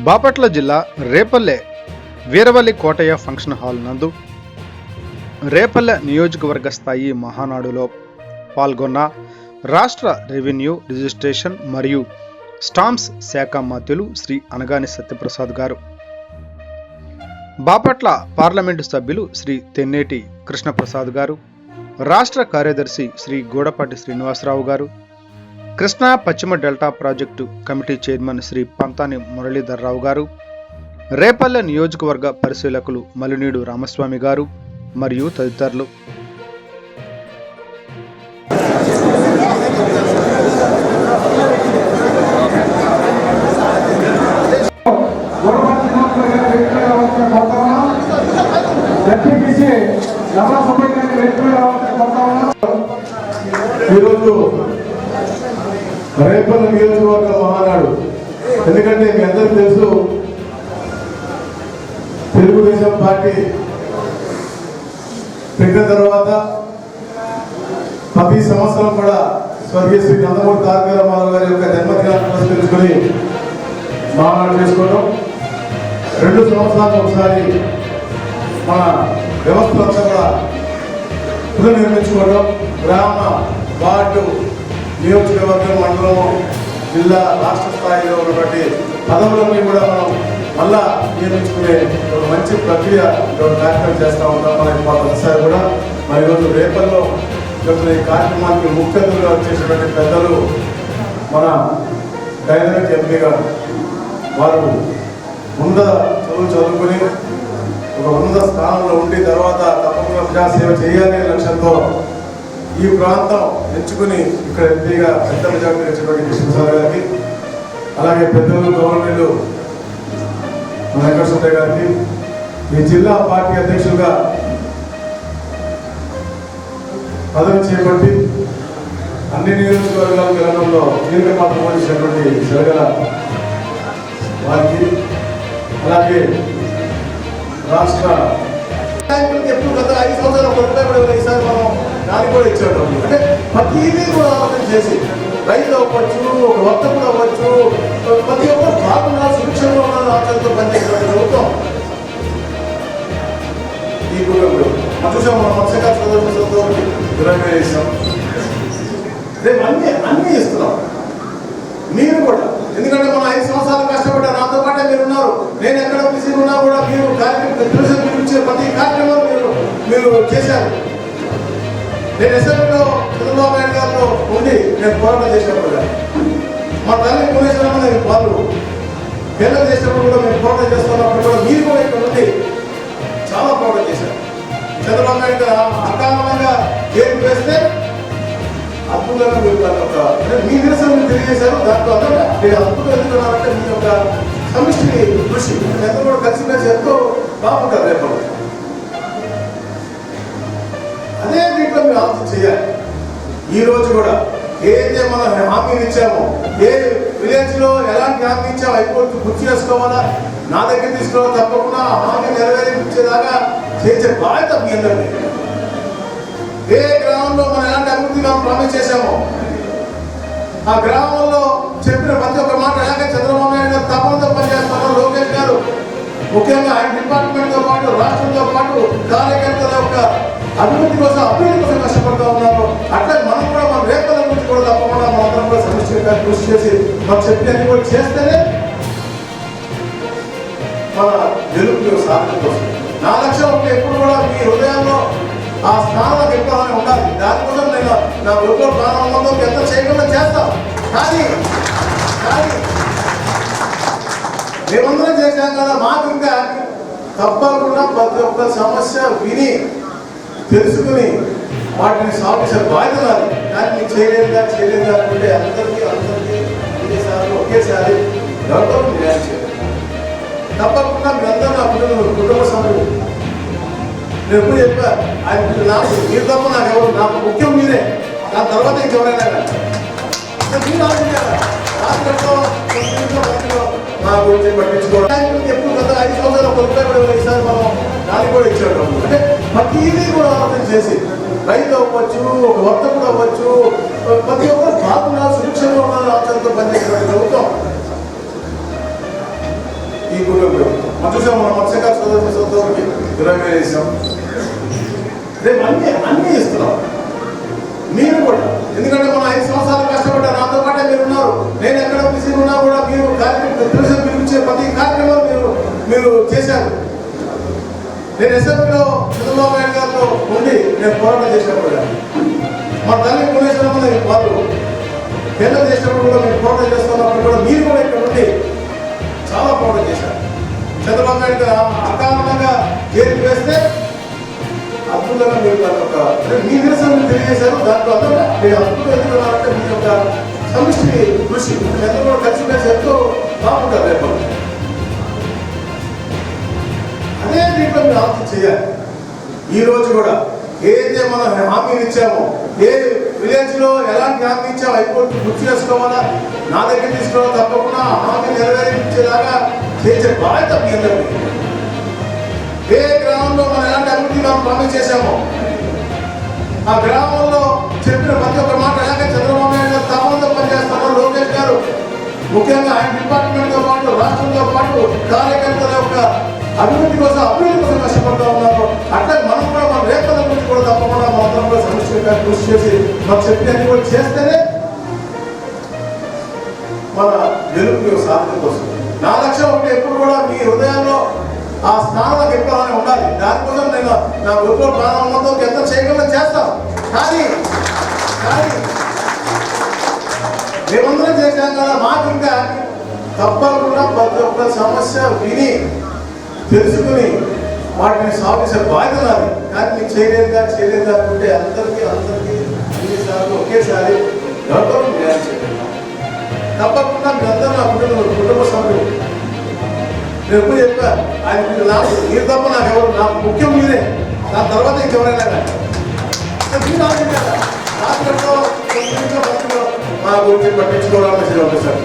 బాపట్ల జిల్లా Repalle Veeravalli Kotaiah function hall నందు రేపల్లె నియోజకవర్గ స్థాయి మహానాడులో పాల్గొన్న రాష్ట్ర రెవెన్యూ రిజిస్ట్రేషన్ మరియు స్టాంప్స్ శాఖ మంత్రులు శ్రీ అనగాని సత్యప్రసాద్ గారు, బాపట్ల పార్లమెంటు సభ్యులు శ్రీ తెన్నేటి కృష్ణప్రసాద్ గారు, రాష్ట్ర కార్యదర్శి శ్రీ గూడపాటి శ్రీనివాసరావు గారు, కృష్ణా పశ్చిమ delta project committee chairman Shri Pantani Muralidharrao గారు, రేపల్లె నియోజకవర్గ పరిశీలకులు మలినీడు రామస్వామి గారు మరియు తదితరులు. ఈరోజు రేపల్లె నియోజకవర్గ మహానాడు, ఎందుకంటే మీ అందరికీ తెలుసు తెలుగుదేశం పార్టీ పెట్టిన తర్వాత ప్రతి సంవత్సరం కూడా స్వర్గీయ శ్రీ నందమూరి తారక రామారావు గారి యొక్క జన్మదినాన్ని పురస్కరించుకొని మహానాడు చేసుకోవడం, 2 సంవత్సరాలకు ఒకసారి మన వ్యవస్థలంతా కూడా పునర్నిర్మించుకోవడం, గ్రామ వార్డు నియోజకవర్గం మండలం జిల్లా రాష్ట్ర స్థాయిలో ఉన్నటువంటి పదవులన్నీ కూడా మనం మళ్ళా నియమించుకునే ఒక మంచి ప్రక్రియ కార్యక్రమం చేస్తూ ఉంటాం. మనకి ప్రతిసారి కూడా మరి ఈరోజు రేపల్లో ఈ కార్యక్రమానికి ముఖ్య అతిథులుగా వచ్చేసినటువంటి పెద్దలు మన డైనమిక్ ఎంపీ గారు, వారు చదువుకుని ఒక ఉన్నత స్థానంలో ఉండి తర్వాత తప్పకుండా ప్రజాసేవ చేయాలనే లక్ష్యంతో ఈ ప్రాంతం ఎంచుకుని ఇక్కడ ఎంపీగా పెద్ద మెజార్టీ వచ్చినటువంటి కృష్ణప్రసాద్ గారికి, అలాగే పెద్దలు గవర్నర్లు మన వెంకటసుబ్బయ్య గారికి, ఈ జిల్లా పార్టీ అధ్యక్షులుగా పదవి చేపట్టి అన్ని నియోజకవర్గాల గెలవడంలో కీలక పాత్ర పోషించినటువంటి సరగల వారికి, అలాగే రాష్ట్ర ఎప్పుడు గత 5 సంవత్సరాలు రూపాయలు ఈసారి మనం దానికి కూడా ఇచ్చాడు. అంటే ప్రతిదీ కూడా ఆలోచన చేసి రైతు అవ్వచ్చు, ఒక వర్తకుడు అవ్వచ్చు, ప్రతి ఒక్కరు బాగున్నా సురక్షంగా ఉన్న ఆచరణతో పనిచేసేటువంటి ప్రభుత్వం ఈ గురువు చూసాం. మనం మత్స్యకార సదస్సులతో 20,000 ఇస్తాం, రేపు అన్నీ ఇస్తున్నాం. మీరు కూడా, ఎందుకంటే మనం 5 సంవత్సరాలు కష్టపడ్డా, నాతో పాటే మీరు ఉన్నారు. నేను ఎక్కడ బిజీ ఉన్నా కూడా మీరు కార్యక్రమం ఇచ్చే ప్రతి కార్యక్రమం మీరు చేశారు. నేను అసెంబ్లీలో చంద్రబాబు నాయుడు గారితో ఉండి నేను పోరాటం చేసినప్పుడు, మా తల్లి భువనేశ్వరమ్మ వాళ్ళు కేంద్రం చేసినప్పుడు కూడా మేము పోరాటం చేస్తున్నప్పుడు కూడా మీరు కూడా ఇక్కడ ఉండి చాలా పోరాటం చేశారు. చంద్రబాబు నాయుడు గారు అకారణంగా ఏం వేస్తే అద్భుతంగా మీరు మీ నిరసన తెలియజేశారు. దాంట్లో మీరు అద్భుతం ఎందుకున్నారంటే మీ యొక్క సమిష్టి కృషి ఎంత కూడా కలిసి ఎంతో బాగుంటారు. రేపు అదే దీంట్లో మీరు ఆలోచన చేయాలి. ఈ రోజు కూడా ఏదైతే మనం హామీలు ఇచ్చామో, ఏ విలేజ్ లో ఎలాంటి హామీ ఇచ్చామో అయిపోతుంది గుర్తు చేసుకోవాలా, నా దగ్గర తీసుకోవాలి. తప్పకుండా హామీ నెరవేర్చేదాకా చేసే బాధ్యత మీ అందరినీ. ఏ గ్రామంలో మనం ఎలాంటి అభివృద్ధి మనం ప్రామిస్ చేశామో ఆ గ్రామంలో చెప్పిన ప్రతి ఒక్క మాట ఎలాగే చంద్రబాబు నాయుడు గారు తప్పనితో పనిచేస్తున్నారు. లోకేష్ గారు ముఖ్యంగా ఆయన డిపార్ట్మెంట్ తో పాటు రాష్ట్రంతో పాటు కార్యకర్తల యొక్క అభివృద్ధి కోసం కష్టపడుతూ ఉన్నారు. అట్లా మనం కూడా మన రేపల గురించి కూడా తప్పకుండా మనందరం కూడా సమిష్టిగా కృషి చేసి మనం చెప్పినన్ని కూడా చేస్తేనే మన గెలుపు సాధన కోసం. నా లక్ష్యం ఉంటే ఎప్పుడు కూడా మీ హృదయంలో ఆ స్థానాలకు ఎక్కువనే ఉండాలి. దానికోసం నేను నా ఒక్కో ప్రాణంలో ఎంత చేయకుండా చేస్తాం. కానీ మేమందరం చేశాం కదా, మాకు ఇంకా తప్పకుండా ప్రతి ఒక్క సమస్య విని తెలుసుకుని వాటిని సాల్వ్ చేసే బాధ్యత నాది. దాన్ని చేయలేదా అనుకుంటే అందరికీ ఒకేసారి ఎవరితో న్యాయం చేయాలి. తప్పకుండా మీరందరూ నా కుటుంబ సభ్యులు. నేను ఎప్పుడు చెప్పా, నాకు మీరు తప్ప నాకు ఎవరు, నాకు ముఖ్యం మీరే, దాని తర్వాత ఇంకెవరైనా మీరు ఆలోచించారా నా గురించి పట్టించుకోవడం. ఎప్పుడు గత 5 సంవత్సరాలు రూపాయలు ఈసారి మనం దానికి కూడా ఇచ్చాడు. అంటే ప్రతిదీ కూడా ఆలోచన చేసి రైతు అవ్వచ్చు, ఒక వర్తకుడు అవ్వచ్చు, ప్రతి ఒక్కరు బాగున్నా సురక్షంగా ఉన్న ఆచరణతో పనిచేసేటువంటి ప్రభుత్వం మనం చూసాం, మన మత్స్యకార సోదరులకి 20,000 వేసాం. రేపు అన్నీ ఇస్తున్నాం. మీరు కూడా, ఎందుకంటే మనం 5 సంవత్సరాలు కష్టపడ్డా, నాతో పాటే మీరు ఉన్నారు. నేను ఎక్కడ బిజీ ఉన్నా కూడా మీరు కార్యక్రమం పిలిపించే ప్రతి కార్యక్రమం మీరు చేశారు. నేను అసెంబ్లీలో చంద్రబాబు నాయుడు గారితో ఉండి నేను పోరాటం చేసినప్పుడు, మా తల్లి భువనేశ్వరమ్మని వాళ్ళు కేంద్ర చేసినప్పుడు కూడా మేము పోరాటం చేస్తున్నప్పుడు కూడా మీరు కూడా ఇక్కడ ఉండి చాలా పోరాటం చేశారు. చంద్రబాబు నాయుడు గారు అకారణంగా జైలు వేస్తే అద్భుతంగా మీరు దాని ఒక మీ నిరసన తెలియజేశారు. దాంట్లో అర్థంగా మీరు అద్భుతం ఎందుకున్నారంటే మీ యొక్క సమిష్టి కృషి ఎంతో కూడా కలిసి కలిసి ఎంతో బాగుంటారు. రేపు అదే దీంట్లో మీరు ఆలోచన చేయాలి. ఈ రోజు కూడా ఏదైతే మనం హామీలు ఇచ్చామో, ఏ విలేజ్ లో ఎలాంటి హామీ ఇచ్చామో హైకోర్టు గుర్తు చేసుకోవాలా, నా దగ్గర తీసుకోవాలా, తప్పకుండా హామీ నెరవేర్చేలాగా చేసే బాధ్యత మీ అందరికీ. ఏ గ్రామంలో మనం ఎలాంటి అభివృద్ధి మనం ప్రామిస్ చేశామో ఆ గ్రామంలో చెప్పిన ప్రతి ఒక్క మాట ఎలాగే చంద్రబాబు నాయుడు గారు తప్పకుండా పనిచేస్తారో, లోకేష్ గారు ముఖ్యంగా ఆయన డిపార్ట్మెంట్ తో పాటు రాష్ట్రంతో పాటు కార్యకర్తల యొక్క అభివృద్ధి కోసం కష్టపడుతూ ఉన్నారు. అట్లా మనం కూడా మన రేపటి గురించి కూడా తప్పకుండా మనందరం కూడా సమస్యగా కృషి చేసి మనం చెప్పినన్ని కూడా చేస్తేనే మన గెలుపు సాధన కోసం. నా లక్ష్యం ఒకటి, ఎప్పుడు కూడా మీ హృదయంలో ఆ స్థానాలకు ఎక్కువనే ఉండాలి. దానికోసం నేను నా గొప్ప ప్రారంభంతో ఎంత చేయగలను చేస్తాను. కానీ మేమందరం చేశాం కదా, మాకు ఇంకా తప్పకుండా ప్రతి ఒక్క సమస్య విని తెలుసుకుని వాటిని సాల్వ్ చేసే బాధ్యత నాది. కానీ మీకు చేయలేదు అనుకుంటే అందరికీ అన్నిసార్లు ఒకేసారి ఎవరితో న్యాయం చేయాలి. తప్పకుండా మీరందరూ నా కుటుంబ సభ్యులు. నేను ఎప్పుడు చెప్పా, ఆయన నాకు మీరు తప్ప నాకు ముఖ్యం మీరే, దాని తర్వాత ఇంకెవరైనా కానీ మా గురించి పట్టించుకోవడానికి ఒకసారి